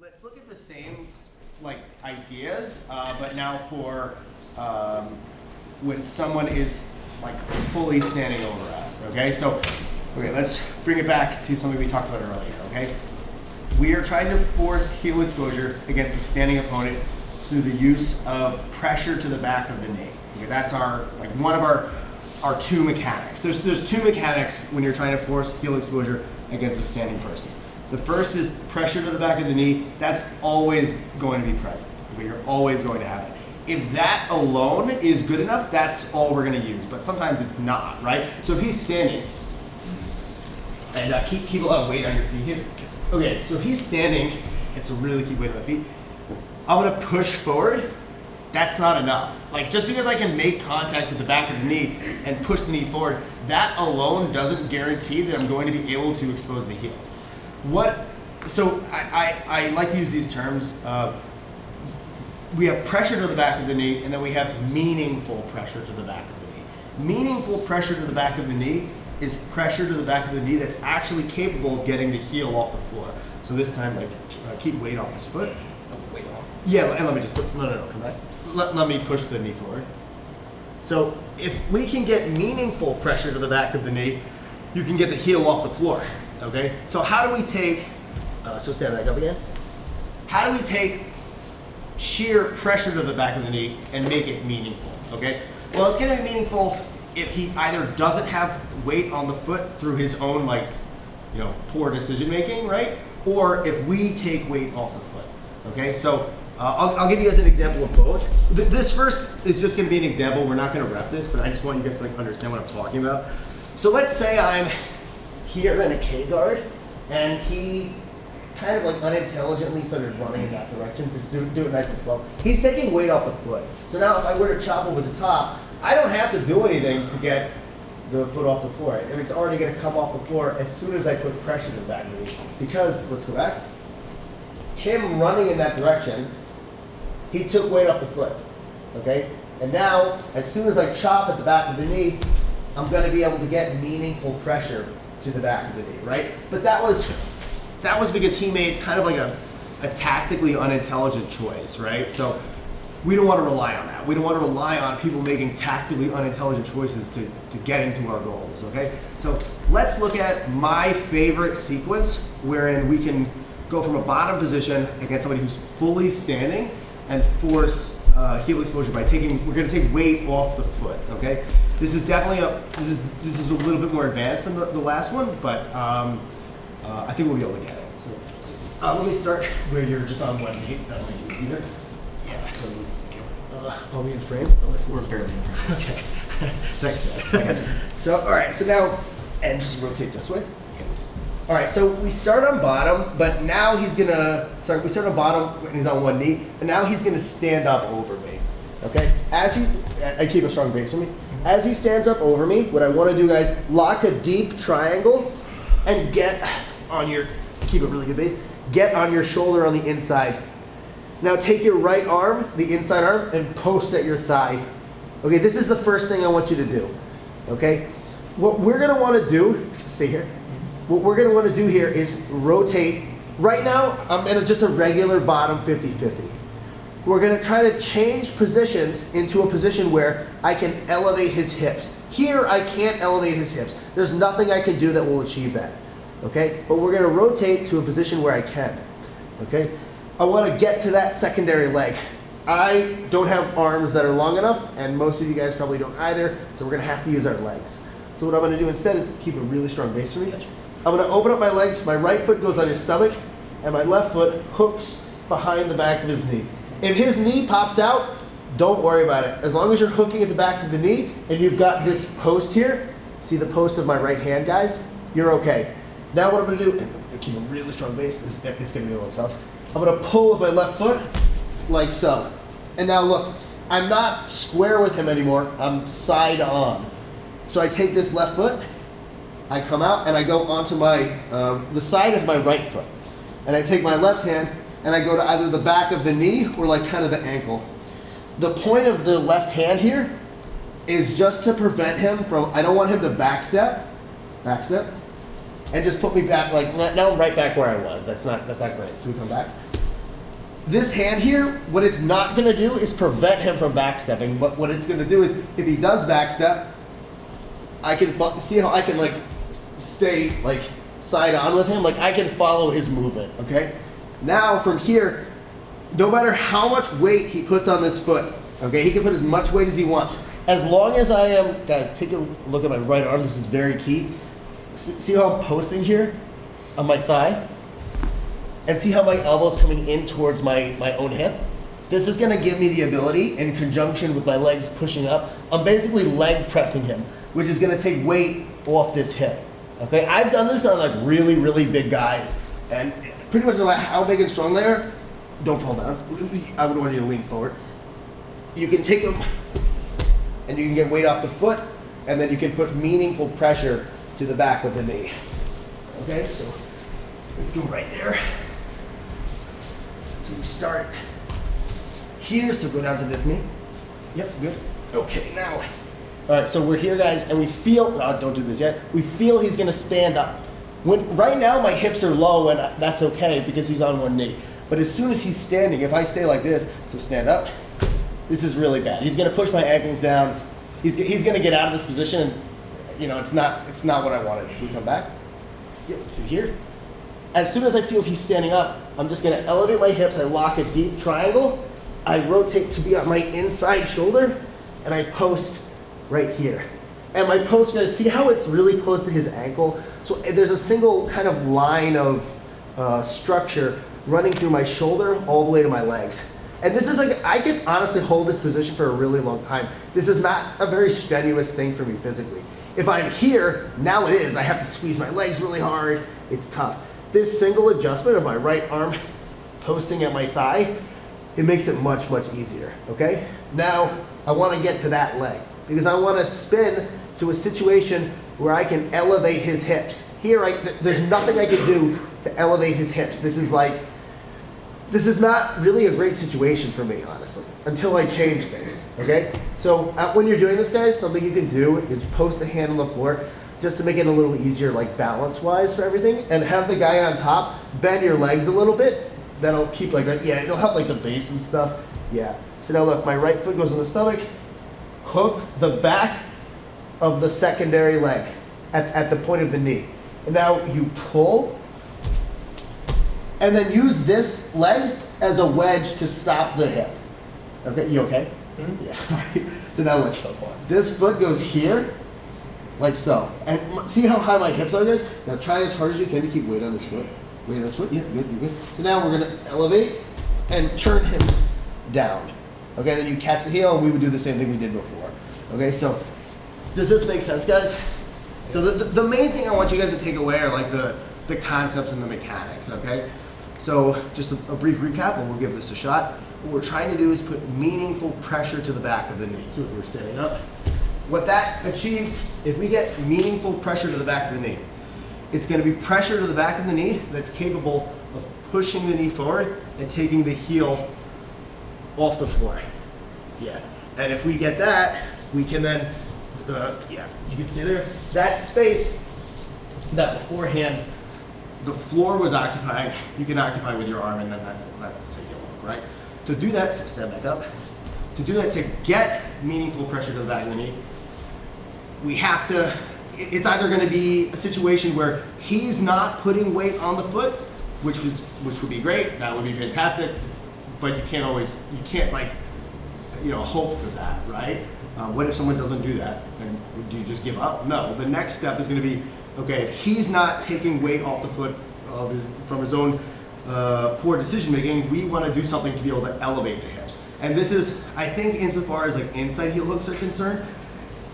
Let's look at the same like ideas, but now for when someone is like fully standing over us. Okay, so let's bring it back to something we talked about earlier. Okay, we are trying to force heel exposure against a standing opponent through the use of pressure to the back of the knee. Okay, that's one of our two mechanics. There's two mechanics when you're trying to force heel exposure against a standing person. The first is pressure to the back of the knee. That's always going to be present. You're always going to have it. If that alone is good enough, that's all we're going to use. But sometimes it's not, right? So if he's standing, and keep a lot of weight on your feet here. Okay, so if he's standing, and so really keep weight on the feet. I'm going to push forward. That's not enough. Like, just because I can make contact with the back of the knee and push the knee forward, that alone doesn't guarantee that I'm going to be able to expose the heel. So I like to use these terms. We have pressure to the back of the knee, and then we have meaningful pressure to the back of the knee. Meaningful pressure to the back of the knee is pressure to the back of the knee that's actually capable of getting the heel off the floor. So this time, keep weight off this foot. Weight off. Yeah, and let me just come back. Let me push the knee forward. So if we can get meaningful pressure to the back of the knee, you can get the heel off the floor. Okay, so how do we take, so stand back up again. How do we take sheer pressure to the back of the knee and make it meaningful, okay? Well, it's gonna be meaningful if he either doesn't have weight on the foot through his own poor decision making, right? Or if we take weight off the foot, okay? So I'll give you guys an example of both. This first is just gonna be an example. We're not gonna rep this, but I just want you guys to understand what I'm talking about. So let's say I'm here in a K guard, and he kind of unintelligently started running in that direction, just do it nice and slow. He's taking weight off the foot. So now if I were to chop over the top, I don't have to do anything to get the foot off the floor. And it's already gonna come off the floor as soon as I put pressure to the back of the knee. Because, let's go back, him running in that direction, he took weight off the foot, okay? And now, as soon as I chop at the back of the knee, I'm gonna be able to get meaningful pressure to the back of the knee, right? But that was because he made kind of like a tactically unintelligent choice, right? So we don't want to rely on that. We don't want to rely on people making tactically unintelligent choices to get into our goals, okay? So let's look at my favorite sequence wherein we can go from a bottom position against somebody who's fully standing and force heel exposure by we're going to take weight off the foot, okay? This is definitely this is a little bit more advanced than the last one, but I think we'll be able to get it. So let me start where you're just on one knee. That might be easier. Yeah. Are we in frame? We're barely in frame. Okay. Thanks, man. Okay. So all right. So now, and just rotate this way. All right. So we start on bottom, but now he's gonna. Sorry, we start on bottom when he's on one knee, and now he's gonna stand up over me. Okay. I keep a strong base on me. As he stands up over me, what I want to do, guys, lock a deep triangle and keep a really good base, get on your shoulder on the inside. Now take your right arm, the inside arm, and post at your thigh. Okay, this is the first thing I want you to do, okay? What we're gonna wanna do, stay here. What we're gonna wanna do here is rotate. Right now, I'm in just a regular bottom 50-50. We're gonna try to change positions into a position where I can elevate his hips. Here, I can't elevate his hips. There's nothing I can do that will achieve that, okay? But we're gonna rotate to a position where I can, okay? I wanna get to that secondary leg. I don't have arms that are long enough, and most of you guys probably don't either, so we're gonna have to use our legs. So what I'm gonna do instead is keep a really strong base for me. I'm gonna open up my legs, my right foot goes on his stomach, and my left foot hooks behind the back of his knee. If his knee pops out, don't worry about it. As long as you're hooking at the back of the knee and you've got this post here, see the post of my right hand, guys? You're okay. Now what I'm gonna do, and keep a really strong base, it's gonna be a little tough. I'm gonna pull with my left foot, like so. And now look, I'm not square with him anymore, I'm side on. So I take this left foot, I come out and I go onto the side of my right foot. And I take my left hand and I go to either the back of the knee or kind of the ankle. The point of the left hand here is just to prevent him from, I don't want him to back step, and just put me back, now I'm right back where I was. That's not great. So we come back. this hand here, what it's not gonna do is prevent him from backstepping, but what it's gonna do is, if he does backstep, I can see how I can like stay like side on with him, like I can follow his movement, okay? Now from here, no matter how much weight he puts on this foot, okay, he can put as much weight as he wants. As long as I am, guys, take a look at my right arm, this is very key. See how I'm posting here on my thigh? And see how my elbow's coming in towards my own hip? This is gonna give me the ability, in conjunction with my legs pushing up, I'm basically leg pressing him, which is gonna take weight off this hip. Okay, I've done this on like really, really big guys, and pretty much no matter how big and strong they are, don't fall down. I would want you to lean forward. You can take them, and you can get weight off the foot, and then you can put meaningful pressure to the back of the knee. Okay, so let's go right there. So we start here, so go down to this knee. Yep, good. Okay, now. All right, so we're here, guys, and we feel, don't do this yet. We feel he's gonna stand up. Right now, my hips are low, and that's okay because he's on one knee. But as soon as he's standing, if I stay like this, so stand up, this is really bad. He's gonna push my ankles down. He's gonna get out of this position, and you know, it's not what I wanted. So we come back. Yep, so here. As soon as I feel he's standing up, I'm just gonna elevate my hips, I lock a deep triangle, I rotate to be on my inside shoulder, and I post right here. And my post, guys, see how it's really close to his ankle? So there's a single kind of line of structure running through my shoulder all the way to my legs. And this is like, I can honestly hold this position for a really long time. This is not a very strenuous thing for me physically. If I'm here, now it is. I have to squeeze my legs really hard. It's tough. This single adjustment of my right arm posting at my thigh, it makes it much, much easier, okay? Now, I wanna get to that leg because I wanna spin to a situation where I can elevate his hips. Here, there's nothing I can do to elevate his hips. This is not really a great situation for me, honestly, until I change things, okay? So when you're doing this, guys, something you can do is post the hand on the floor just to make it a little easier, like balance-wise for everything, and have the guy on top bend your legs a little bit. That'll keep like that. Yeah, it'll help like the base and stuff. Yeah. So now look, my right foot goes on the stomach, hook the back of the secondary leg at the point of the knee. And now you pull, and then use this leg as a wedge to stop the hip. Okay, you okay? Mm-hmm. Yeah. All right. So now look, this foot goes here, like so. And see how high my hips are, guys? Now try as hard as you can to keep weight on this foot. Weight on this foot, yeah, good, you're good. So now we're gonna elevate and turn him down. Okay, then you catch the heel, and we would do the same thing we did before. Okay, so does this make sense, guys? So the main thing I want you guys to take away are like the concepts and the mechanics, okay? So just a brief recap, and we'll give this a shot. What we're trying to do is put meaningful pressure to the back of the knee. So if we're standing up, what that achieves, if we get meaningful pressure to the back of the knee, it's going to be pressure to the back of the knee that's capable of pushing the knee forward and taking the heel off the floor. Yeah. And if we get that, we can then, yeah, you can see there, that space that beforehand the floor was occupying, you can occupy with your arm, and then that's taking a look, right? To do that, so stand back up. To do that, to get meaningful pressure to the back of the knee, we have to, it's either going to be a situation where he's not putting weight on the foot, which would be great, that would be fantastic, but you can't like, you know, hope for that, right? What if someone doesn't do that? Then do you just give up? No, the next step is going to be, okay, if he's not taking weight off the foot from his own poor decision making, we want to do something to be able to elevate the hips. And this is, I think, insofar as like inside heel hooks are concerned,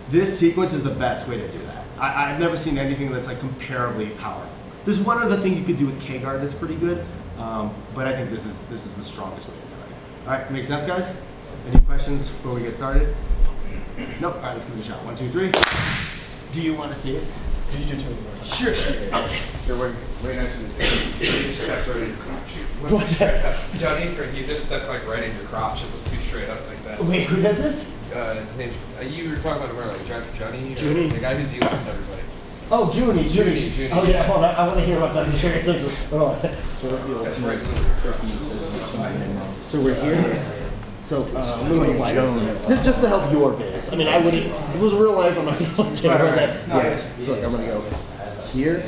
this sequence is the best way to do that. I've never seen anything that's like comparably powerful. There's one other thing you could do with K-guard that's pretty good, but I think this is the strongest way to do it. All right, makes sense, guys? Any questions before we get started? Nope. All right, let's give it a shot. 1, 2, 3. Do you want to see it? Can you do two more? Sure. Okay. So way nice and he just steps right in your crotch. What's that? Johnny, he just steps like right in your crotch. It's too straight up like that. Wait, who does this? His name's, you were talking about him earlier, like Johnny? Johnny. The guy who Z-locks everybody. Oh, Junie. Junie. Oh yeah, hold on. I want to hear about that insurance. Hold on. So let's do That's it. right. So we're here. So I'm moving wider. Just to help your base. I mean, I wouldn't. If it was real life, I'm not going to look at that. Yeah. So look, I'm going to go here.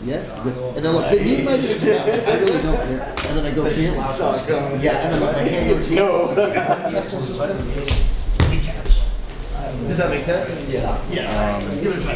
Yeah. Good. And then look, the knee might be down. I really don't care. And then I go here. Yeah. And then my hand goes here. Chest goes like this. Does that make sense? Yeah. Yeah. Let's give it a try.